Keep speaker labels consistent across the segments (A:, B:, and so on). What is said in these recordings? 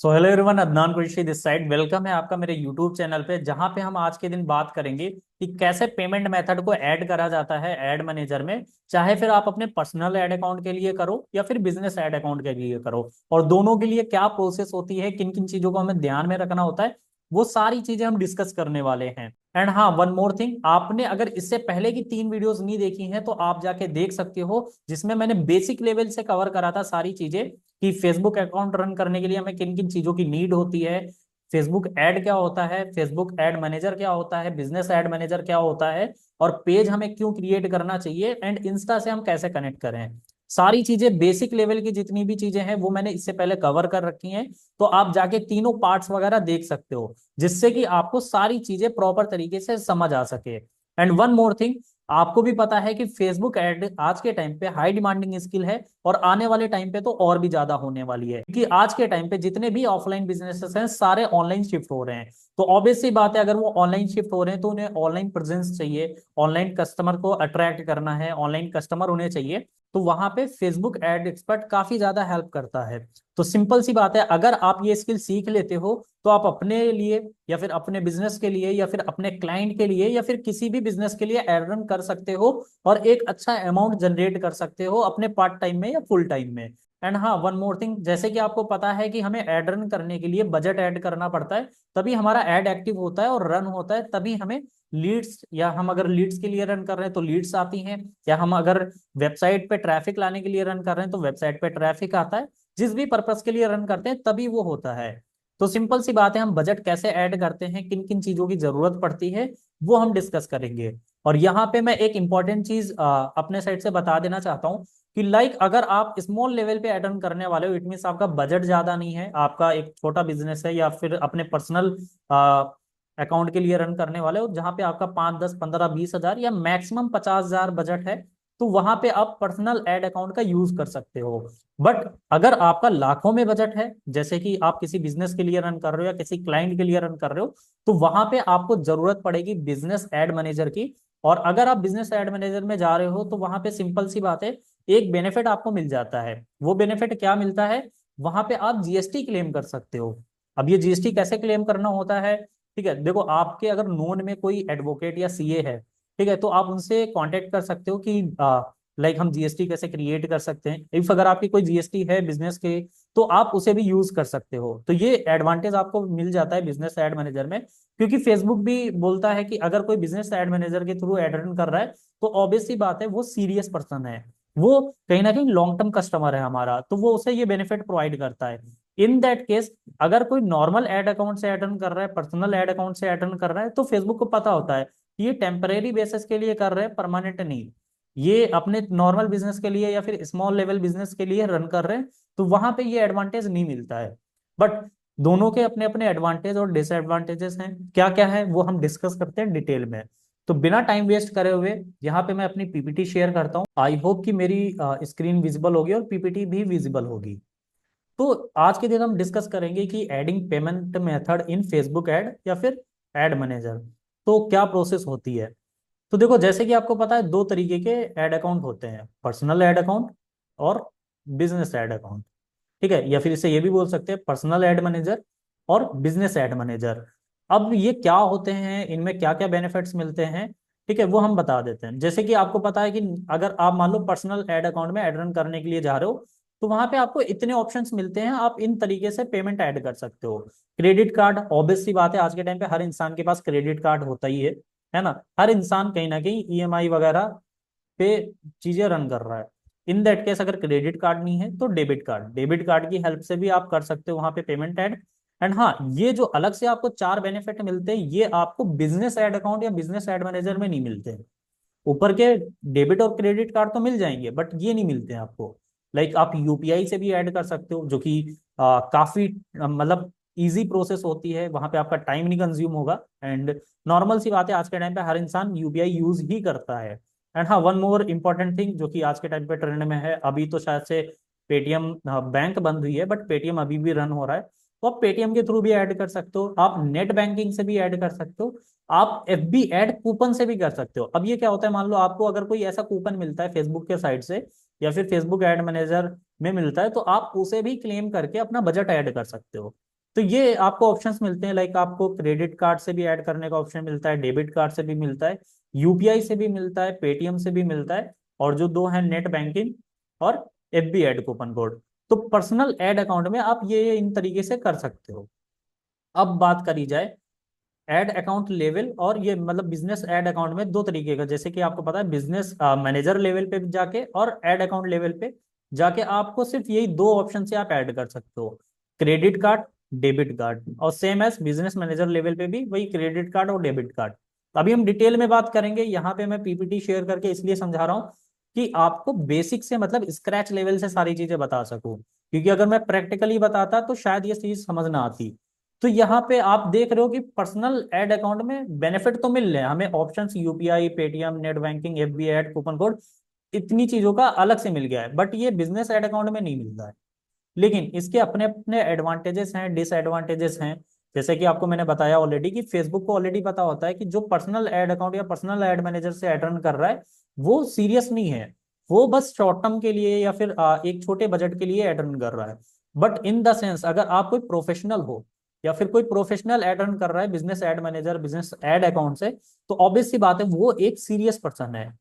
A: So hello everyone, Adnan Qureshi this side. Welcome है आपका मेरे यूट्यूब चैनल पे, जहां पे हम आज के दिन बात करेंगे कि कैसे पेमेंट मेथड को ऐड करा जाता है ऐड मैनेजर में। चाहे फिर आप अपने पर्सनल ऐड अकाउंट के लिए करो या फिर बिजनेस ऐड अकाउंट के लिए करो, और दोनों के लिए क्या प्रोसेस होती है, किन किन चीजों को हमें ध्यान में रखना होता है, वो सारी चीजें हम डिस्कस करने वाले हैं। एंड हाँ, वन मोर थिंग, आपने अगर इससे पहले की 3 वीडियोस नहीं देखी हैं तो आप जाके देख सकते हो, जिसमें मैंने बेसिक लेवल से कवर करा था सारी चीजें कि फेसबुक अकाउंट रन करने के लिए हमें किन किन चीजों की नीड होती है, फेसबुक ऐड क्या होता है, फेसबुक ऐड मैनेजर क्या होता है, बिजनेस ऐड मैनेजर क्या होता है, और पेज हमें क्यों क्रिएट करना चाहिए, एंड इंस्टा से हम कैसे कनेक्ट करें। सारी चीजें बेसिक लेवल की जितनी भी चीजें हैं वो मैंने इससे पहले कवर कर रखी हैं। तो आप जाके तीनों पार्ट्स वगैरह देख सकते हो, जिससे कि आपको सारी चीजें प्रॉपर तरीके से समझ आ सके। एंड वन मोर थिंग, आपको भी पता है कि फेसबुक ऐड आज के टाइम पे हाई डिमांडिंग स्किल है, और आने वाले टाइम पे तो और भी ज्यादा होने वाली है, क्योंकि आज के टाइम पे जितने भी ऑफलाइन बिजनेसेस हैं सारे ऑनलाइन शिफ्ट हो रहे हैं। तो ऑब्वियस सी बात है, अगर वो ऑनलाइन शिफ्ट हो रहे हैं तो उन्हें ऑनलाइन प्रेजेंस चाहिए, ऑनलाइन कस्टमर को अट्रैक्ट करना है, ऑनलाइन कस्टमर उन्हें चाहिए। तो वहां पे फेसबुक एड एक्सपर्ट काफी ज्यादा हेल्प करता है। तो सिंपल सी बात है, अगर आप ये स्किल सीख लेते हो तो आप अपने लिए या फिर अपने बिजनेस के लिए या फिर अपने क्लाइंट के लिए या फिर किसी भी बिजनेस के लिए एड रन कर सकते हो, और एक अच्छा अमाउंट जनरेट कर सकते हो अपने पार्ट टाइम में या फुल टाइम में। एंड हाँ, वन मोर थिंग, जैसे कि आपको पता है कि हमें एड रन करने के लिए बजट ऐड करना पड़ता है, तभी हमारा एड एक्टिव होता है और रन होता है, तभी हमें लीड्स, या हम अगर लीड्स के लिए रन कर रहे हैं तो लीड्स आती हैं, या हम अगर वेबसाइट पे ट्रैफिक लाने के लिए रन कर रहे हैं तो वेबसाइट पे ट्रैफिक आता है। जिस भी पर्पस के लिए रन करते हैं तभी वो होता है। तो सिंपल सी बात है, हम बजट कैसे ऐड करते हैं, किन किन चीजों की जरूरत पड़ती है, वो हम डिस्कस करेंगे। और यहाँ पे मैं एक इंपॉर्टेंट चीज अपने साइड से बता देना चाहता हूँ कि लाइक अगर आप स्मॉल लेवल पे अटेंड करने वाले हो, इट मीन्स आपका बजट ज्यादा नहीं है, आपका एक छोटा बिजनेस है, या फिर अपने पर्सनल अकाउंट के लिए रन करने वाले हो, जहां पे आपका 5, 10, 15, 20 हजार या मैक्सिमम 50 हजार बजट है, तो वहां पे आप पर्सनल एड अकाउंट का यूज कर सकते हो। बट अगर आपका लाखों में बजट है, जैसे कि आप किसी बिजनेस के लिए रन कर रहे हो या किसी क्लाइंट के लिए रन कर रहे हो, तो वहां पे आपको जरूरत पड़ेगी बिजनेस एड मैनेजर की। और अगर आप बिजनेस एड मैनेजर में जा रहे हो तो वहां पे सिंपल सी बात है, एक बेनिफिट आपको मिल जाता है। वो बेनिफिट क्या मिलता है, वहां पे आप जीएसटी क्लेम कर सकते हो। अब ये जीएसटी कैसे क्लेम करना होता है, ठीक है, देखो, आपके अगर नोन में कोई एडवोकेट या सीए है, ठीक है, तो आप उनसे कांटेक्ट कर सकते हो कि लाइक हम जीएसटी कैसे क्रिएट कर सकते हैं। इफ अगर आपकी कोई जीएसटी है बिजनेस के, तो आप उसे भी यूज कर सकते हो। तो ये एडवांटेज आपको मिल जाता है बिजनेस एड मैनेजर में, क्योंकि फेसबुक भी बोलता है कि अगर कोई बिजनेस एड मैनेजर के थ्रू एड रन कर रहा है तो ऑब्वियस सी बात है वो सीरियस पर्सन है, वो कहीं ना कहीं लॉन्ग टर्म कस्टमर है हमारा, तो वो उसे ये बेनिफिट प्रोवाइड करता है। इन दैट केस, अगर कोई नॉर्मल एड अकाउंट से एड रन कर रहा है, पर्सनल एड अकाउंट से एड रन कर रहा है, तो फेसबुक को पता होता है कि ये टेम्परेरी बेसिस के लिए कर रहे हैं, परमानेंट नहीं। ये अपने नॉर्मल बिजनेस के लिए या फिर स्मॉल लेवल बिजनेस के लिए रन कर रहे हैं, तो वहां पे ये एडवांटेज नहीं मिलता है। बट दोनों के अपने अपने एडवांटेज और डिसएडवांटेजेस हैं, क्या क्या है वो हम डिस्कस करते हैं डिटेल में। तो बिना टाइम वेस्ट करे हुए यहाँ पे मैं अपनी पीपीटी शेयर करता हूँ। आई होप कि मेरी स्क्रीन विजिबल होगी और पीपीटी भी विजिबल होगी। तो आज के दिन हम डिस्कस करेंगे कि adding payment method in Facebook ad या फिर एड मैनेजर, तो क्या प्रोसेस होती है। तो देखो, जैसे कि आपको पता है, दो तरीके के एड अकाउंट होते हैं, पर्सनल एड अकाउंट और बिजनेस एड अकाउंट, ठीक है, या फिर इसे ये भी बोल सकते हैं पर्सनल एड मैनेजर और बिजनेस एड मैनेजर। अब ये क्या होते हैं, इनमें क्या क्या बेनिफिट्स मिलते हैं, ठीक है, वो हम बता देते हैं। जैसे कि आपको पता है कि अगर आप मान लो पर्सनल एड अकाउंट में एड रन करने के लिए जा रहे हो, तो वहां पे आपको इतने ऑप्शंस मिलते हैं, आप इन तरीके से पेमेंट ऐड कर सकते हो। क्रेडिट कार्ड, ऑब्वियस सी बात है, आज के टाइम पे हर इंसान के पास क्रेडिट कार्ड होता ही है ना। हर इंसान कहीं ना कहीं ईएमआई वगैरह पे चीजें रन कर रहा है। इन दैट केस, अगर क्रेडिट कार्ड नहीं है तो डेबिट कार्ड की हेल्प से भी आप कर सकते हो वहां पे पेमेंट ऐड। एंड हाँ, ये जो अलग से आपको 4 बेनिफिट मिलते हैं, ये आपको बिजनेस ऐड अकाउंट या बिजनेस ऐड मैनेजर में नहीं मिलते हैं। ऊपर के डेबिट और क्रेडिट कार्ड तो मिल जाएंगे, बट ये नहीं मिलते हैं आपको। लाइक आप यूपीआई से भी ऐड कर सकते हो, जो कि काफी मतलब इजी प्रोसेस होती है, वहां पे आपका टाइम नहीं कंज्यूम होगा। एंड नॉर्मल सी बात है, आज के टाइम पे हर इंसान यूपीआई यूज ही करता है। एंड हाँ, वन मोर इम्पॉर्टेंट थिंग जो कि आज के टाइम पे ट्रेंड में है, अभी तो शायद से पेटीएम बैंक बंद हुई है, बट पेटीएम अभी भी रन हो रहा है, तो आप पेटीएम के थ्रू भी ऐड कर सकते हो, आप नेट बैंकिंग से भी ऐड कर सकते हो, आप एफबी ऐड कूपन से भी कर सकते हो। अब ये क्या होता है, मान लो आपको अगर कोई ऐसा कूपन मिलता है फेसबुक के साइड से या फिर फेसबुक एड मैनेजर में मिलता है, तो आप उसे भी क्लेम करके अपना बजट ऐड कर सकते हो। तो ये आपको ऑप्शंस मिलते हैं, लाइक आपको क्रेडिट कार्ड से भी ऐड करने का ऑप्शन मिलता है, डेबिट कार्ड से भी मिलता है, यूपीआई से भी मिलता है, पेटीएम से भी मिलता है, और जो दो है नेट बैंकिंग और एफबी ऐड कूपन कोड। तो पर्सनल ऐड अकाउंट में आप ये इन तरीके से कर सकते हो। अब बात करी जाए एड अकाउंट लेवल, और ये मतलब बिजनेस एड अकाउंट में दो तरीके का, जैसे कि आपको पता है बिजनेस मैनेजर लेवल पे जाके और एड अकाउंट लेवल पे जाके आपको सिर्फ यही दो ऑप्शन से आप ऐड कर सकते हो, क्रेडिट कार्ड, डेबिट कार्ड। और same as business manager level पे भी वही क्रेडिट कार्ड और डेबिट कार्ड। अभी हम डिटेल में बात करेंगे, यहाँ पे मैं पीपीटी शेयर करके इसलिए समझा रहा हूँ कि आपको बेसिक से मतलब स्क्रैच लेवल से सारी चीजें बता सकूं, क्योंकि अगर मैं प्रैक्टिकली बताता तो शायद ये चीज समझ ना आती। तो यहाँ पे आप देख रहे हो कि पर्सनल एड अकाउंट में बेनिफिट तो मिल रहे हैं हमें, options UPI, Paytm, net banking, FBI add coupon code, इतनी चीजों का अलग से मिल गया है, बट ये बिजनेस एड अकाउंट में नहीं मिलता है। लेकिन इसके अपने अपने एडवांटेजेस हैं, डिसएडवांटेजेस हैं। जैसे कि आपको मैंने बताया ऑलरेडी कि फेसबुक को ऑलरेडी पता होता है कि जो पर्सनल एड अकाउंट या पर्सनल एड मैनेजर से एड रन कर रहा है वो सीरियस नहीं है, वो बस शॉर्ट टर्म के लिए या फिर एक छोटे बजट के लिए एड रन कर रहा है। बट इन द सेंस अगर आप कोई प्रोफेशनल हो या फिर कोई प्रोफेशनल एड रन कर रहा है business add manager, business ad account से, तो ऑब्वियस सी बात है वो एक सीरियस पर्सन है,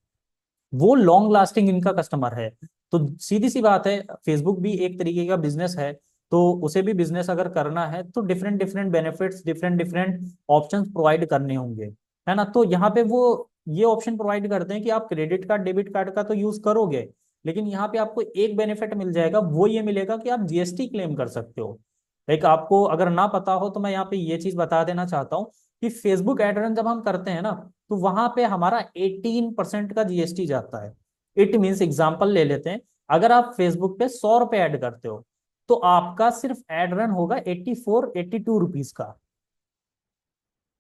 A: वो लॉन्ग लास्टिंग इनका कस्टमर है। तो सीधी सी बात है, फेसबुक भी एक तरीके का बिजनेस है, तो उसे भी बिजनेस अगर करना है तो different different benefits, different different options provide करने होंगे, है ना। तो यहाँ पे वो ये ऑप्शन प्रोवाइड करते हैं कि आप क्रेडिट कार्ड, डेबिट कार्ड का तो यूज करोगे, लेकिन यहाँ पे आपको एक बेनिफिट मिल जाएगा, वो ये मिलेगा कि आप जीएसटी क्लेम कर सकते हो। लाइक आपको अगर ना पता हो तो मैं यहाँ पे ये चीज बता देना चाहता हूँ कि फेसबुक एड रन जब हम करते हैं ना, तो वहां पे हमारा 18% का जीएसटी जाता है। इट मीन्स एग्जाम्पल ले लेते हैं, अगर आप फेसबुक पे 100 रुपए ऐड करते हो तो आपका सिर्फ एड रन होगा 82 रुपीज का,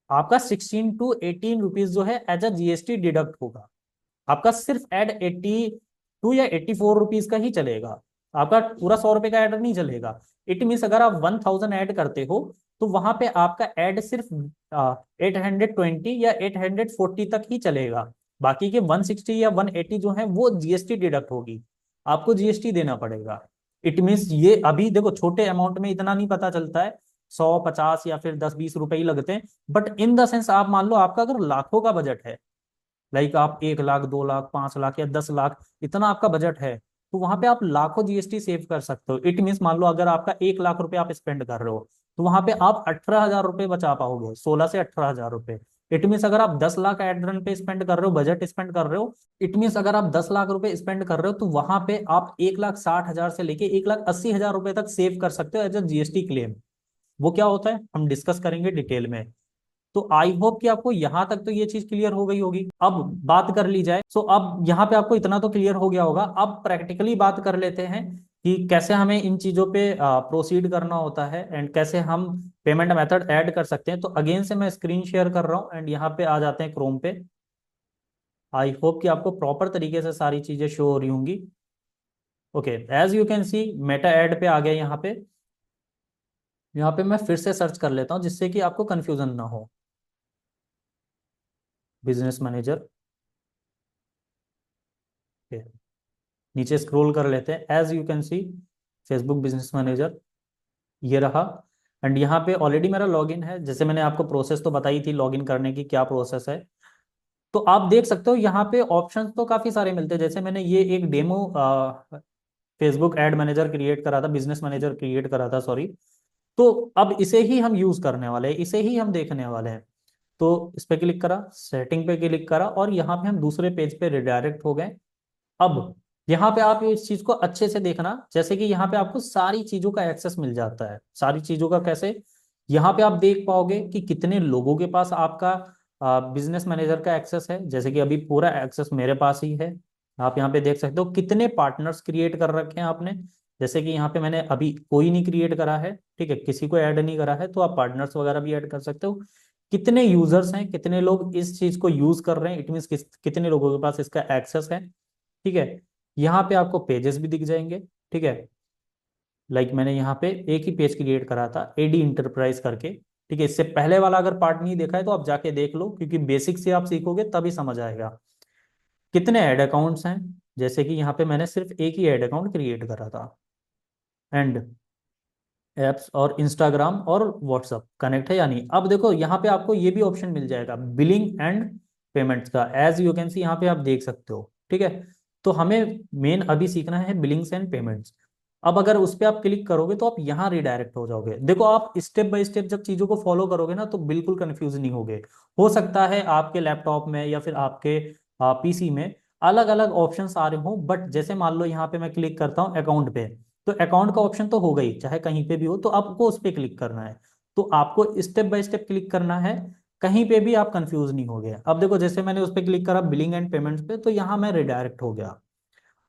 A: आपका 16 to 18 रुपीज जो है एज अ जीएसटी डिडक्ट होगा। आपका सिर्फ एड 82 या 84 रुपीज का ही चलेगा, आपका पूरा 100 रुपए का एड नहीं चलेगा। इट मीन्स अगर आप 1000 ऐड करते हो तो वहां पे आपका एड सिर्फ 820 या 840 तक ही चलेगा, बाकी के 160 या 180 जो है वो जीएसटी डिडक्ट होगी, आपको जीएसटी देना पड़ेगा। इट मीन्स ये अभी देखो छोटे अमाउंट में इतना नहीं पता चलता है, 100, 50 या फिर 10, 20 रुपए ही लगते हैं, बट इन द सेंस आप मान लो आपका अगर लाखों का बजट है, लाइक आप 1 लाख, 2 लाख, 5 लाख या 10 लाख, इतना आपका बजट है, तो वहां पे आप लाखों जीएसटी सेव कर सकते हो। इट मीन्स मान लो अगर आपका 1 लाख रुपए आप स्पेंड कर रहे हो तो वहां पे आप 18 हजार रुपए बचा पाओगे, 16 से 18 हजार रुपए। इट मीन्स अगर आप 10 लाख एड रन पे स्पेंड कर रहे हो, बजट स्पेंड कर रहे हो, इट मीन्स अगर आप 10 लाख रुपए स्पेंड कर रहे हो तो वहां पे आप 1,60,000 से लेके 1,80,000 रुपए तक सेव कर सकते हो एज अ जीएसटी क्लेम। वो क्या होता है हम डिस्कस करेंगे डिटेल में। तो आई होप कि आपको यहां तक तो ये चीज क्लियर हो गई होगी। अब बात कर ली जाए, सो अब यहाँ पे आपको इतना तो क्लियर हो गया होगा, अब प्रैक्टिकली बात कर लेते हैं कि कैसे हमें इन चीजों पे प्रोसीड करना होता है एंड कैसे हम पेमेंट मेथड ऐड कर सकते हैं। तो अगेन से मैं स्क्रीन शेयर कर रहा हूँ एंड यहाँ पे आ जाते हैं क्रोम पे। आई होप कि आपको प्रॉपर तरीके से सारी चीजें शो हो रही होंगी। Okay, as you can see Meta ad पे आ गया यहाँ पे। यहाँ पे मैं फिर से सर्च कर लेता हूँ जिससे कि आपको कंफ्यूजन ना हो। बिजनेस मैनेजर, नीचे स्क्रॉल कर लेते हैं, as you can see Facebook business manager ये रहा। एंड यहाँ पे ऑलरेडी मेरा लॉगिन है, जैसे मैंने आपको प्रोसेस तो बताई थी लॉगिन करने की क्या प्रोसेस है। तो आप देख सकते हो यहाँ पे ऑप्शंस तो काफी सारे मिलते हैं, जैसे मैंने ये एक demo Facebook ad manager create करा था, बिजनेस मैनेजर क्रिएट करा था सॉरी। तो अब इसे ही हम यूज करने वाले हैं, इसे ही हम देखने वाले हैं। तो इस पे क्लिक करा, सेटिंग पे क्लिक करा और यहाँ पे हम दूसरे पेज पे रिडायरेक्ट हो गए। अब यहाँ पे आप इस चीज को अच्छे से देखना, जैसे कि यहाँ पे आपको सारी चीजों का एक्सेस मिल जाता है। सारी चीजों का कैसे, यहाँ पे आप देख पाओगे कि कितने लोगों के पास आपका बिजनेस मैनेजर का एक्सेस है, जैसे कि अभी पूरा एक्सेस मेरे पास ही है। आप यहाँ पे देख सकते हो कितने पार्टनर्स क्रिएट कर रखे हैं आपने, जैसे कि यहाँ पे मैंने अभी कोई नहीं क्रिएट करा है, ठीक है, किसी को ऐड नहीं करा है, तो आप पार्टनर्स वगैरह भी ऐड कर सकते हो। कितने यूजर्स हैं, कितने लोग इस चीज को यूज कर रहे हैं, इट मीन कितने लोगों के पास इसका एक्सेस है, ठीक है। यहाँ पे आपको पेजेस भी दिख जाएंगे, ठीक है। लाइक मैंने यहाँ पे एक ही पेज क्रिएट करा था एडी इंटरप्राइज करके, ठीक है। इससे पहले वाला अगर पार्ट नहीं देखा है तो आप जाके देख लो, क्योंकि बेसिक से आप सीखोगे तभी समझ आएगा। कितने ऐड अकाउंट्स हैं, जैसे कि यहाँ पे मैंने सिर्फ एक ही ऐड अकाउंट क्रिएट करा था। एंड एप्स और इंस्टाग्राम और व्हाट्सअप कनेक्ट है या नहीं। अब देखो यहाँ पे आपको ये भी ऑप्शन मिल जाएगा बिलिंग एंड पेमेंट्स का, एज यू कैन सी यहाँ पे आप देख सकते हो। ठीक है, तो हमें मेन अभी सीखना है बिलिंग्स एंड पेमेंट्स। अब अगर उस पर आप क्लिक करोगे तो आप यहाँ रिडायरेक्ट हो जाओगे। देखो आप स्टेप बाय स्टेप जब चीजों को फॉलो करोगे ना तो बिल्कुल कंफ्यूज नहीं होगे। हो सकता है आपके लैपटॉप में या फिर आपके पीसी में अलग अलग ऑप्शंस आ रहे हों, बट जैसे मान लो यहाँ पे मैं क्लिक करता हूँ अकाउंट पे, तो अकाउंट का ऑप्शन तो होगा ही चाहे कहीं पे भी हो, तो आपको उस पर क्लिक करना है। तो आपको स्टेप बाय स्टेप क्लिक करना है, कहीं पे भी आप कंफ्यूज नहीं हो गए। अब देखो जैसे मैंने उस पर क्लिक करा बिलिंग एंड पेमेंट्स पे, तो यहाँ मैं रिडायरेक्ट हो गया।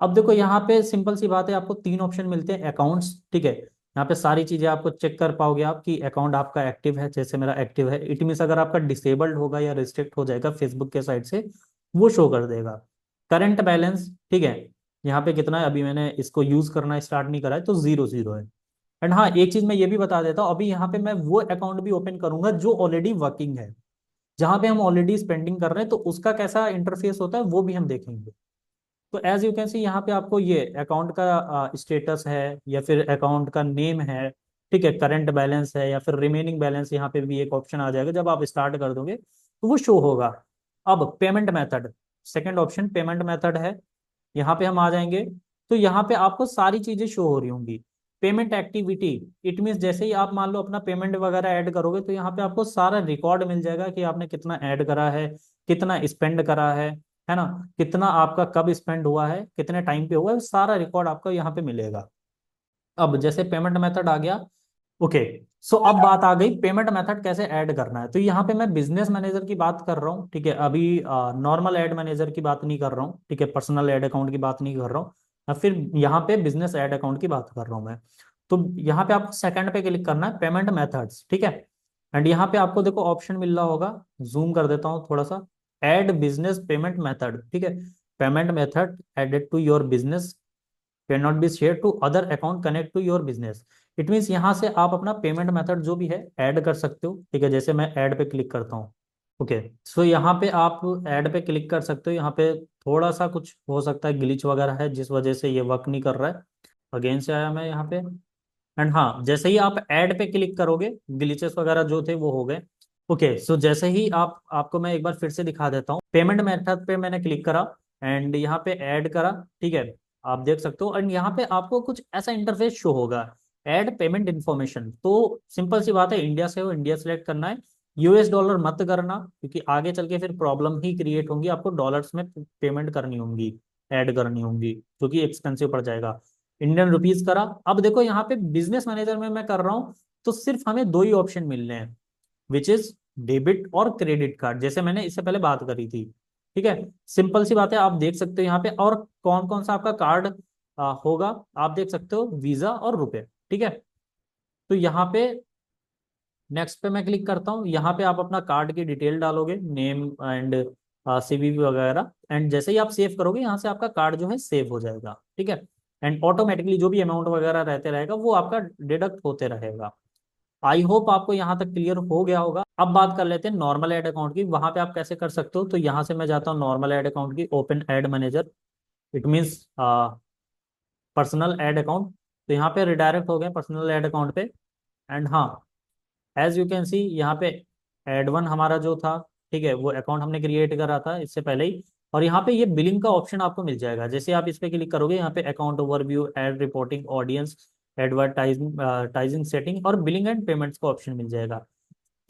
A: अब देखो यहाँ पे सिंपल सी बात है, आपको तीन ऑप्शन मिलते हैं अकाउंट्स। ठीक है, यहाँ पे सारी चीजें आपको चेक कर पाओगे आप कि अकाउंट आपका एक्टिव है। जैसे मेरा एक्टिव है, इट मीन्स अगर आपका डिसेबल्ड होगा या रिस्ट्रिक्ट हो जाएगा फेसबुक के साइड से, वो शो कर देगा। करंट बैलेंस, ठीक है, यहाँ पे कितना है, अभी मैंने इसको यूज करना स्टार्ट नहीं करा है तो 0 0 है। एंड हाँ, एक चीज मैं ये भी बता देता हूँ, अभी यहाँ पे मैं वो अकाउंट भी ओपन करूंगा जो ऑलरेडी वर्किंग है, जहां पे हम ऑलरेडी स्पेंडिंग कर रहे हैं, तो उसका कैसा इंटरफेस होता है वो भी हम देखेंगे। तो एज यू कैन सी यहाँ पे आपको ये अकाउंट का स्टेटस है या फिर अकाउंट का नेम है, ठीक है, करंट बैलेंस है या फिर रिमेनिंग बैलेंस, यहाँ पे भी एक ऑप्शन आ जाएगा। जब आप स्टार्ट कर दोगे तो वो शो होगा। अब payment method, second option payment method है, यहाँ पे हम आ जाएंगे। तो यहाँ पे आपको सारी चीजें शो हो रही होंगी। पेमेंट एक्टिविटी, इट मीन्स जैसे ही आप मान लो अपना पेमेंट वगैरह ऐड करोगे तो यहाँ पे आपको सारा रिकॉर्ड मिल जाएगा कि आपने कितना ऐड करा है, कितना स्पेंड करा है ना, कितना आपका कब स्पेंड हुआ है, कितने टाइम पे हुआ है, सारा रिकॉर्ड आपको यहाँ पे मिलेगा। अब जैसे पेमेंट मेथड आ गया, ओके। सो अब बात आ गई पेमेंट मेथड कैसे ऐड करना है। तो यहाँ पे मैं बिजनेस मैनेजर की बात कर रहा हूँ, ठीक है, अभी नॉर्मल ऐड मैनेजर की बात नहीं कर रहा हूँ, ठीक है, पर्सनल ऐड अकाउंट की बात नहीं कर रहा हूँ, या फिर यहाँ पे बिजनेस ऐड अकाउंट की बात कर रहा हूँ मैं। तो यहाँ पे आपको सेकंड पे क्लिक करना है पेमेंट मेथड्स, ठीक है। एंड यहाँ पे आपको देखो ऑप्शन मिल रहा होगा, जूम कर देता हूँ थोड़ा सा, ऐड बिजनेस पेमेंट मेथड, ठीक है। Payment method added to your business can not be share to other account connect to your business. It means यहाँ से आप अपना पेमेंट मेथड जो भी है ऐड कर सकते हो, ठीक है। जैसे मैं ऐड पे क्लिक करता हूँ, ओके। सो यहाँ पे आप ऐड पे क्लिक कर सकते हो। यहाँ पे थोड़ा सा कुछ हो सकता है ग्लिच वगैरह है जिस वजह से ये वर्क नहीं कर रहा है। अगेन से आया मैं यहाँ पे, एंड हाँ, जैसे ही आप ऐड पे क्लिक करोगे ग्लिचेस वगैरह जो थे वो हो गए। ओके, सो जैसे ही आपको मैं एक बार फिर से दिखा देता हूँ, पेमेंट मेथड पे मैंने क्लिक करा एंड यहाँ पे ऐड करा, ठीक है, आप देख सकते हो। एंड यहाँ पे आपको कुछ ऐसा इंटरफेस शो होगा, ऐड पेमेंट इन्फॉर्मेशन। तो सिंपल सी बात है, इंडिया से हो इंडिया सेलेक्ट करना है, यूएस डॉलर मत करना, क्योंकि आगे चल के फिर प्रॉब्लम ही क्रिएट होंगी, आपको डॉलर्स में पेमेंट करनी होंगी, ऐड करनी होंगी, क्योंकि एक्सपेंसिव पड़ जाएगा। इंडियन रुपीज करा। अब देखो यहाँ पे बिजनेस मैनेजर में मैं कर रहा हूँ, तो सिर्फ हमें दो ही ऑप्शन मिल रहे हैं, विच इज डेबिट और क्रेडिट कार्ड, जैसे मैंने इससे पहले बात करी थी। ठीक है, सिंपल सी बात है, आप देख सकते हो यहाँ पे, और कौन कौन सा आपका कार्ड होगा, आप देख सकते हो, वीजा और रुपए, ठीक है। तो यहाँ पे नेक्स्ट पे मैं क्लिक करता हूँ, यहाँ पे आप अपना कार्ड की डिटेल डालोगे, नेम एंड सीवीवी वगैरह, एंड जैसे ही आप सेव करोगे यहाँ से आपका कार्ड जो है सेव हो जाएगा, ठीक है। एंड ऑटोमेटिकली जो भी अमाउंट वगैरह रहते रहेगा वो आपका डिडक्ट होते रहेगा। आई होप आपको यहाँ तक क्लियर हो गया होगा। अब बात कर लेते हैं नॉर्मल एड अकाउंट की, वहां पे आप कैसे कर सकते हो। तो यहाँ से मैं जाता हूँ नॉर्मल एड अकाउंट की, open add manager, it means personal ad account. तो यहाँ पे रिडायरेक्ट हो गए पर्सनल एड अकाउंट पे। एंड हाँ, एज यू कैन सी यहाँ पे एड वन हमारा जो था, ठीक है, वो अकाउंट हमने क्रिएट करा था इससे पहले ही। और यहाँ पे ये बिलिंग का ऑप्शन आपको मिल जाएगा, जैसे आप इस पे क्लिक करोगे यहाँ पे account overview, ad reporting, audience, advertising setting और बिलिंग एंड पेमेंट्स का ऑप्शन मिल जाएगा।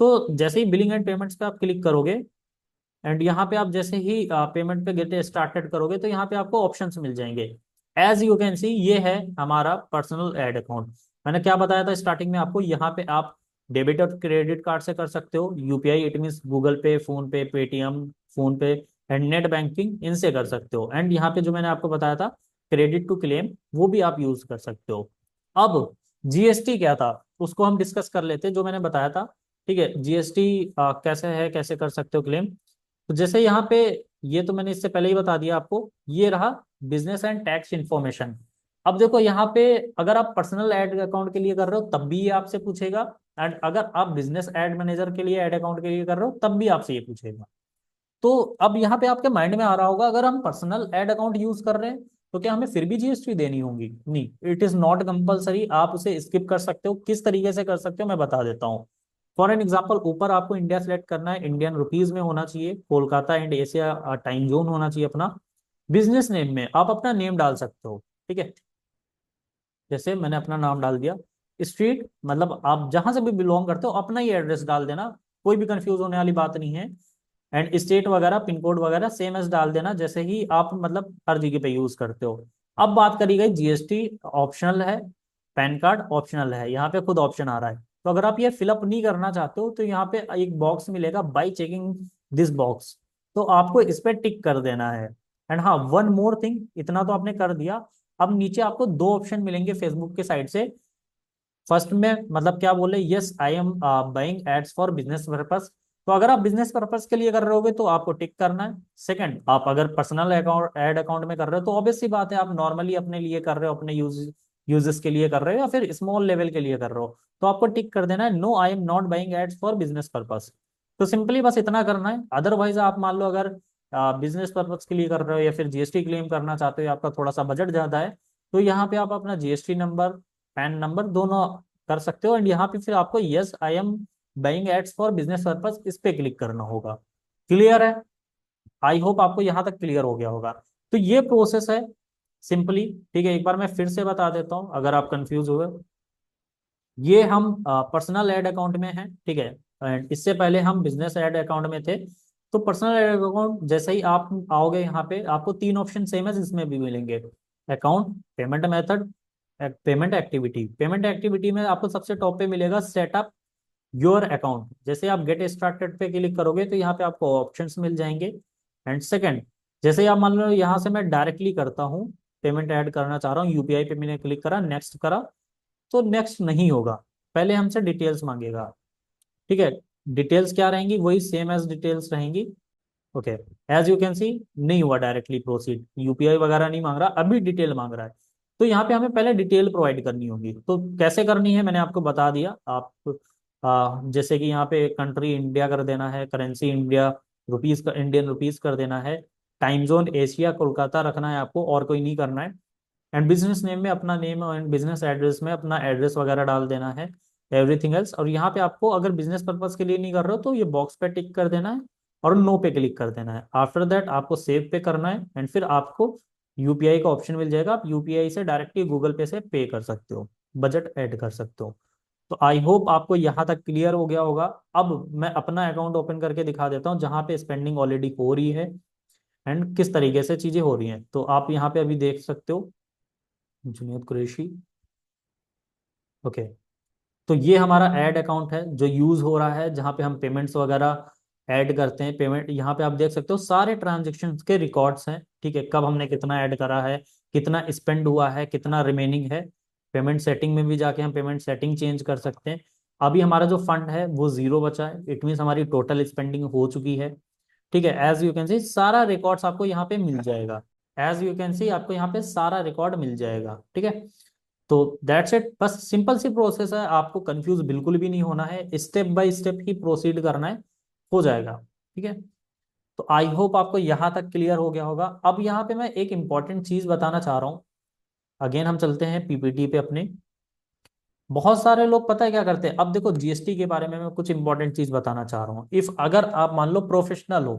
A: तो जैसे ही बिलिंग एंड पेमेंट्स पे आप क्लिक करोगे एंड यहाँ पे आप जैसे ही पेमेंट पे गेट स्टार्टेड करोगे तो यहाँ पे आपको ऑप्शंस मिल जाएंगे। एज यू कैन सी ये है हमारा पर्सनल एड अकाउंट। मैंने क्या बताया था स्टार्टिंग में आपको, यहाँ पे आप डेबिट और क्रेडिट कार्ड से कर सकते हो, यूपीआई इट मीन गूगल पे, फोन पे, पेटीएम, फोन पे एंड नेट बैंकिंग, इनसे कर सकते हो। एंड यहाँ पे जो मैंने आपको बताया था क्रेडिट टू क्लेम, वो भी आप यूज कर सकते हो। अब जीएसटी क्या था उसको हम डिस्कस कर लेते हैं, जो मैंने बताया था, ठीक है। जीएसटी कैसे है, कैसे कर सकते हो क्लेम। तो जैसे यहाँ पे, ये तो मैंने इससे पहले ही बता दिया आपको, ये रहा बिजनेस एंड टैक्स इन्फॉर्मेशन। अब देखो यहाँ पे, अगर आप पर्सनल एड अकाउंट के लिए कर रहे हो तब भी ये आपसे पूछेगा, एंड अगर आप बिजनेस एड मैनेजर के लिए एड अकाउंट के लिए कर रहे हो तब भी आपसे ये पूछेगा। तो अब यहाँ पे आपके माइंड में आ रहा होगा, अगर हम पर्सनल एड अकाउंट यूज कर रहे हैं तो क्या हमें फिर भी जीएसटी देनी होगी? नहीं, इट इज नॉट कंपलसरी, आप उसे स्किप कर सकते हो। किस तरीके से कर सकते हो मैं बता देता हूँ। फॉर एन एग्जाम्पल, ऊपर आपको इंडिया सेलेक्ट करना है, इंडियन रुपीज में होना चाहिए, Kolkata and Asia time zone होना चाहिए अपना। बिजनेस नेम में आप अपना नेम डाल सकते हो, ठीक है। जैसे मैंने अपना नाम डाल दिया। स्ट्रीट मतलब आप जहां से भी बिलोंग करते हो अपना ही एड्रेस डाल देना, कोई भी कंफ्यूज होने वाली बात नहीं है। एंड स्टेट वगैरह पिन कोड वगैरह सेम एज डाल देना, जैसे ही आप मतलब हर जगह पे यूज करते हो। अब बात करी गई जीएसटी ऑप्शनल है, पैन कार्ड ऑप्शनल है, यहाँ पे खुद ऑप्शन आ रहा है। तो अगर आप ये फिलअप नहीं करना चाहते हो तो यहाँ पे एक बॉक्स मिलेगा, बाई चेकिंग दिस बॉक्स, तो आपको इस पे टिक कर देना है। एंड हाँ, वन मोर थिंग, इतना तो आपने कर दिया, अब नीचे आपको दो ऑप्शन मिलेंगे फेसबुक के साइड से। फर्स्ट में मतलब क्या बोले, yes I am buying ads for business purpose. तो अगर आप बिजनेस पर्पस के लिए कर रहे होगे तो आपको टिक करना है। सेकंड, आप अगर पर्सनल अकाउंट एड अकाउंट में कर रहे हो तो ऑब्वियस सी बात है, आप नॉर्मली अपने लिए कर रहे हो, अपने यूजेस के लिए कर रहे हो या फिर स्मॉल लेवल के लिए कर रहे हो, तो आपको टिक कर देना है, no I am not buying ads for business purpose. तो सिंपली बस इतना करना है। अदरवाइज आप मान लो अगर बिजनेस पर्पस के लिए कर रहे हो या फिर जीएसटी क्लेम करना चाहते हो, या आपका थोड़ा सा बजट ज्यादा है, तो यहाँ पे आप अपना जीएसटी नंबर, पैन नंबर दोनों कर सकते हो। एंड यहाँ पे फिर आपको yes I am buying ads for business purpose इस पे क्लिक करना होगा। क्लियर है? आई होप आपको यहाँ तक क्लियर हो गया होगा। तो ये प्रोसेस है सिंपली, ठीक है। एक बार मैं फिर से बता देता हूँ अगर आप कंफ्यूज हुए। ये हम पर्सनल एड अकाउंट में हैं, ठीक है। एंड इससे पहले हम बिजनेस एड अकाउंट में थे। तो पर्सनल एड अकाउंट जैसे ही आप आओगे यहाँ पे, आपको तीन ऑप्शन सेम है इसमें भी मिलेंगे, account, payment method, payment activity. Payment activity में आपको सबसे टॉप पे मिलेगा सेटअप योर अकाउंट। जैसे आप गेट स्टार्टेड पे क्लिक करोगे तो यहाँ पे आपको ऑप्शंस मिल जाएंगे। एंड सेकंड, जैसे ही आप मान लो यहाँ से मैं डायरेक्टली करता हूँ, पेमेंट ऐड करना चाह रहा हूँ, यूपीआई पे मैंने क्लिक करा, नेक्स्ट करा, तो नेक्स्ट नहीं होगा, पहले हमसे डिटेल्स मांगेगा, ठीक है। डिटेल्स क्या रहेंगी, वही सेम एज डिटेल्स रहेंगी। Okay, as you can see नहीं हुआ डायरेक्टली प्रोसीड, यूपीआई वगैरह नहीं मांग रहा, अभी डिटेल मांग रहा है। तो यहाँ पे हमें पहले डिटेल प्रोवाइड करनी होगी। तो कैसे करनी है मैंने आपको बता दिया। आप जैसे कि यहाँ पे कंट्री इंडिया कर देना है, करेंसी इंडिया, रुपीज का इंडियन रुपीज कर देना है, टाइम जोन एशिया कोलकाता रखना है आपको, और कोई नहीं करना है। एंड बिजनेस नेम में अपना नेम एंड बिजनेस एड्रेस में अपना एड्रेस वगैरह डाल देना है, एवरीथिंग एल्स। और यहाँ पे आपको अगर बिजनेस पर्पज के लिए नहीं कर रहे हो तो ये बॉक्स पे टिक कर देना है और नो पे क्लिक कर देना है। आफ्टर दैट आपको सेव पे करना है एंड फिर आपको यूपीआई का ऑप्शन मिल जाएगा, आप यूपीआई से डायरेक्टली गूगल पे से पे कर सकते हो, बजट ऐड कर सकते हो। तो आई होप आपको यहाँ तक क्लियर हो गया होगा। अब मैं अपना अकाउंट ओपन करके दिखा देता हूँ जहाँ पे स्पेंडिंग ऑलरेडी हो रही है एंड किस तरीके से चीजें हो रही हैं। तो आप यहाँ पे अभी देख सकते हो, जुनियत कुरैशी। ओके, तो ये हमारा ऐड अकाउंट है जो यूज हो रहा है, जहाँ पे हम पेमेंट्स वगैरह ऐड करते हैं। पेमेंट यहाँ पे आप देख सकते हो सारे ट्रांजेक्शन के रिकॉर्ड्स हैं, ठीक है। कब हमने कितना ऐड करा है, कितना स्पेंड हुआ है, कितना रिमेनिंग है। पेमेंट सेटिंग में भी जाके हम पेमेंट सेटिंग चेंज कर सकते हैं। अभी हमारा जो फंड है वो जीरो बचा है, इट मीन्स हमारी टोटल स्पेंडिंग हो चुकी है, ठीक है। एज यू कैन सी सारा रिकॉर्ड्स आपको यहाँ पे मिल जाएगा, एज यू कैन सी आपको यहाँ पे सारा रिकॉर्ड मिल जाएगा, ठीक है। तो दैट्स इट, बस सिंपल सी प्रोसेस है, आपको कंफ्यूज बिल्कुल भी नहीं होना है, step by step he proceed करना है, हो जाएगा, ठीक है। तो आई होप आपको यहाँ तक क्लियर हो गया होगा। अब यहाँ पे मैं एक इंपॉर्टेंट चीज बताना चाह रहा हूँ। अगेन हम चलते हैं पीपीटी पे अपने। बहुत सारे लोग पता है क्या करते हैं, अब देखो जीएसटी के बारे में मैं कुछ इंपॉर्टेंट चीज बताना चाह रहा हूँ। इफ अगर आप मान लो प्रोफेशनल हो,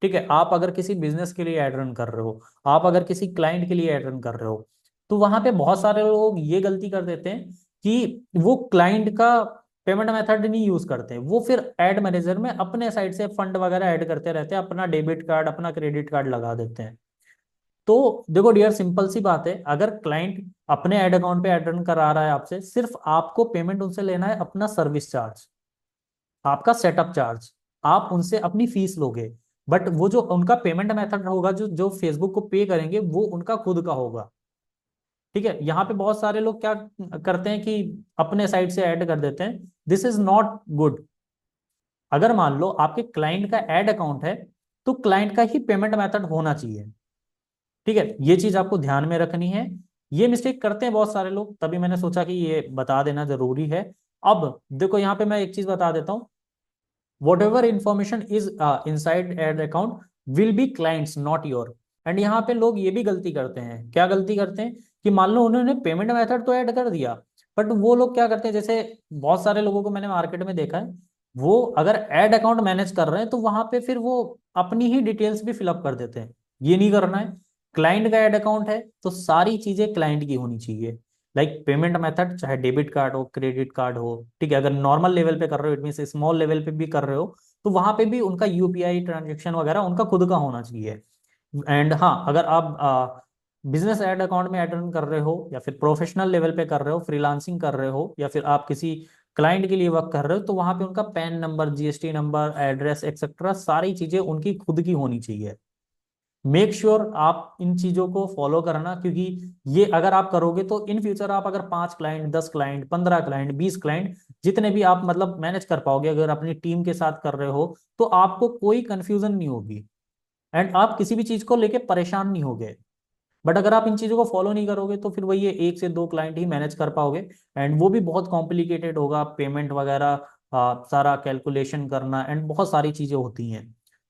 A: ठीक है, आप अगर किसी बिजनेस के लिए एड रन कर रहे हो, आप अगर किसी क्लाइंट के लिए एड रन कर रहे हो, तो वहां पे बहुत सारे लोग ये गलती कर देते हैं कि वो क्लाइंट का पेमेंट मेथड नहीं यूज करते, वो फिर एड मैनेजर में अपने साइड से फंड वगैरह ऐड करते रहते हैं, अपना डेबिट कार्ड अपना क्रेडिट कार्ड लगा देते हैं। तो देखो डियर, सिंपल सी बात है, अगर क्लाइंट अपने ऐड अकाउंट पे ऐड रन करा रहा है आपसे, सिर्फ आपको पेमेंट उनसे लेना है अपना सर्विस चार्ज, आपका सेटअप चार्ज, आप उनसे अपनी फीस लोगे। बट वो जो उनका पेमेंट मेथड होगा, जो जो फेसबुक को पे करेंगे, वो उनका खुद का होगा, ठीक है। यहाँ पे बहुत सारे लोग क्या करते हैं कि अपने साइड से ऐड कर देते हैं, दिस इज नॉट गुड। अगर मान लो आपके क्लाइंट का ऐड अकाउंट है तो क्लाइंट का ही पेमेंट मेथड होना चाहिए, ठीक है। ये चीज आपको ध्यान में रखनी है। ये मिस्टेक करते हैं बहुत सारे लोग, तभी मैंने सोचा कि ये बता देना जरूरी है। अब देखो यहाँ पे मैं एक चीज बता देता हूँ, what ever information is inside ad account will be clients not your. And यहाँ पे लोग ये भी गलती करते हैं, क्या गलती करते हैं कि मान लो उन्होंने पेमेंट मेथड तो ऐड कर दिया, बट वो लोग क्या करते हैं, जैसे बहुत सारे लोगों को मैंने मार्केट में देखा है, वो अगर ऐड अकाउंट मैनेज कर रहे हैं तो वहां पे फिर वो अपनी ही डिटेल्स भी फिलअप कर देते हैं। ये नहीं करना है। क्लाइंट का ऐड अकाउंट है तो सारी चीजें क्लाइंट की होनी चाहिए। लाइक पेमेंट मेथड चाहे डेबिट कार्ड हो, क्रेडिट कार्ड हो, ठीक है, अगर नॉर्मल लेवल पे कर रहे हो, इट मीन स्मॉल लेवल पे भी कर रहे हो, तो वहां पे भी उनका यूपीआई ट्रांजेक्शन वगैरह उनका खुद का होना चाहिए। एंड हाँ, अगर आप बिजनेस एड अकाउंट में एड रन कर रहे हो या फिर प्रोफेशनल लेवल पे कर रहे हो, फ्रीलांसिंग कर रहे हो, या फिर आप किसी क्लाइंट के लिए वर्क कर रहे हो, तो वहां पे उनका pan number, GST number, address etcetera सारी चीजें उनकी खुद की होनी चाहिए। मेक श्योर आप इन चीजों को फॉलो करना, क्योंकि ये अगर आप करोगे तो इन फ्यूचर आप अगर 5 क्लाइंट, 10 क्लाइंट, 15 क्लाइंट, 20 क्लाइंट, जितने भी आप मतलब मैनेज कर पाओगे अगर अपनी टीम के साथ कर रहे हो, तो आपको कोई कंफ्यूजन नहीं होगी एंड आप किसी भी चीज को लेके परेशान नहीं होगे। बट अगर आप इन चीजों को फॉलो नहीं करोगे तो फिर वही है, 1 से 2 क्लाइंट ही मैनेज कर पाओगे एंड वो भी बहुत कॉम्प्लिकेटेड होगा, पेमेंट वगैरह, सारा कैलकुलेशन करना एंड बहुत सारी चीजें होती हैं।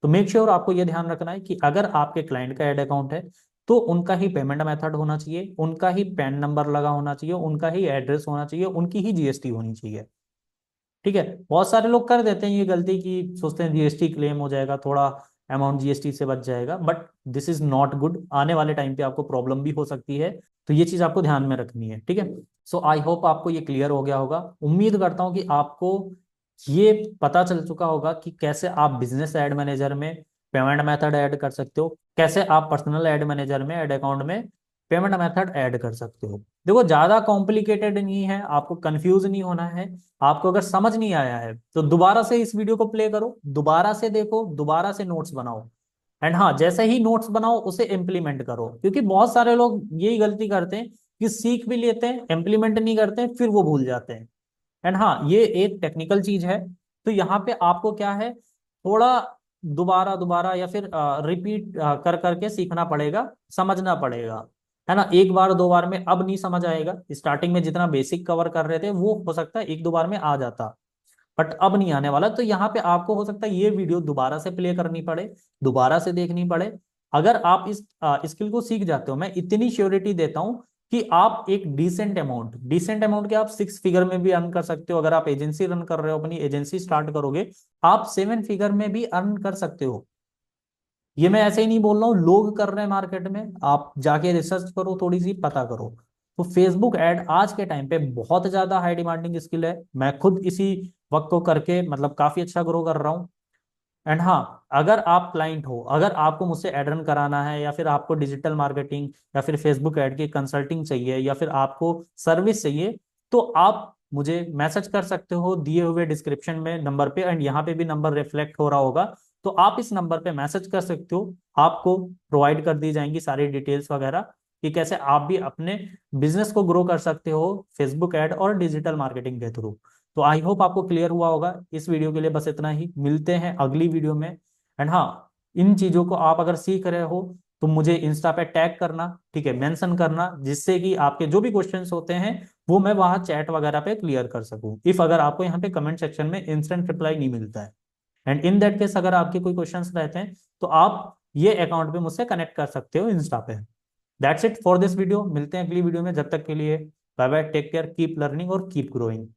A: तो मेक श्योर आपको ये ध्यान रखना है कि अगर आपके क्लाइंट का एड अकाउंट है तो उनका ही पेमेंट मेथड होना चाहिए, उनका ही पैन नंबर लगा होना चाहिए, उनका ही एड्रेस होना चाहिए, उनकी ही जीएसटी होनी चाहिए। ठीक है। बहुत सारे लोग कर देते हैं ये गलती कि सोचते हैं जीएसटी क्लेम हो जाएगा, थोड़ा अमाउंट जीएसटी से बच जाएगा, but this is not good. आने वाले टाइम पे आपको प्रॉब्लम भी हो सकती है, तो ये चीज आपको ध्यान में रखनी है। ठीक है। सो आई होप आपको ये क्लियर हो गया होगा। उम्मीद करता हूँ कि आपको ये पता चल चुका होगा कि कैसे आप बिजनेस एड मैनेजर में पेमेंट मेथड ऐड कर सकते हो, कैसे आप पर्सनल एड मैनेजर में, एड अकाउंट में पेमेंट मेथड ऐड कर सकते हो। देखो ज्यादा कॉम्प्लिकेटेड नहीं है, आपको कंफ्यूज नहीं होना है। आपको अगर समझ नहीं आया है तो दोबारा से इस वीडियो को प्ले करो, दोबारा से देखो, दोबारा से नोट्स बनाओ एंड हाँ, जैसे ही नोट्स बनाओ उसे इम्प्लीमेंट करो, क्योंकि बहुत सारे लोग यही गलती करते हैं कि सीख भी लेते हैं, इम्प्लीमेंट नहीं करते हैं, फिर वो भूल जाते हैं। एंड हाँ, ये एक टेक्निकल चीज है, तो यहाँ पे आपको क्या है, थोड़ा दोबारा दोबारा या फिर रिपीट कर करके सीखना पड़ेगा, समझना पड़ेगा, है ना। 1 बार 2 बार में अब नहीं समझ आएगा। स्टार्टिंग में जितना बेसिक कवर कर रहे थे वो हो सकता है 1 2 बार में आ जाता, बट अब नहीं आने वाला। तो यहाँ पे आपको हो सकता है ये वीडियो दोबारा से प्ले करनी पड़े, दोबारा से देखनी पड़े। अगर आप इस स्किल को सीख जाते हो, मैं इतनी श्योरिटी देता हूँ कि आप एक डिसेंट अमाउंट के आप 6 फिगर में भी अर्न कर सकते हो। अगर आप एजेंसी रन कर रहे हो, अपनी एजेंसी स्टार्ट करोगे, आप 7 फिगर में भी अर्न कर सकते हो। ये मैं ऐसे ही नहीं बोल रहा हूँ, लोग कर रहे हैं मार्केट में, आप जाके रिसर्च करो, थोड़ी सी पता करो। तो फेसबुक एड आज के टाइम पे बहुत ज्यादा हाई डिमांडिंग स्किल है। मैं खुद इसी वक्त को करके मतलब काफी अच्छा ग्रो कर रहा हूँ। एंड हाँ, अगर आप क्लाइंट हो, अगर आपको मुझसे एड रन कराना है, या फिर आपको डिजिटल मार्केटिंग या फिर फेसबुक एड की कंसल्टिंग चाहिए, या फिर आपको सर्विस चाहिए, तो आप मुझे मैसेज कर सकते हो दिए हुए डिस्क्रिप्शन में नंबर पे, एंड यहाँ पे भी नंबर रिफ्लेक्ट हो रहा होगा, तो आप इस नंबर पे मैसेज कर सकते हो। आपको प्रोवाइड कर दी जाएंगी सारी डिटेल्स वगैरह कि कैसे आप भी अपने बिजनेस को ग्रो कर सकते हो फेसबुक एड और डिजिटल मार्केटिंग के थ्रू। तो आई होप आपको क्लियर हुआ होगा। इस वीडियो के लिए बस इतना ही, मिलते हैं अगली वीडियो में। एंड हाँ, इन चीजों को आप अगर सीख रहे हो तो मुझे इंस्टा पे टैग करना, ठीक है, मेंशन करना, जिससे कि आपके जो भी क्वेश्चंस होते हैं वो मैं वहां चैट वगैरह पे क्लियर कर सकूं, इफ अगर आपको यहाँ पे कमेंट सेक्शन में इंस्टेंट रिप्लाई नहीं मिलता है। एंड इन दैट केस अगर आपके कोई क्वेश्चंस रहते हैं तो आप ये अकाउंट पे मुझसे कनेक्ट कर सकते हो इंस्टा पे। That's it for this video. मिलते हैं अगली वीडियो में, जब तक के लिए bye bye, take care, keep learning और कीप ग्रोइंग।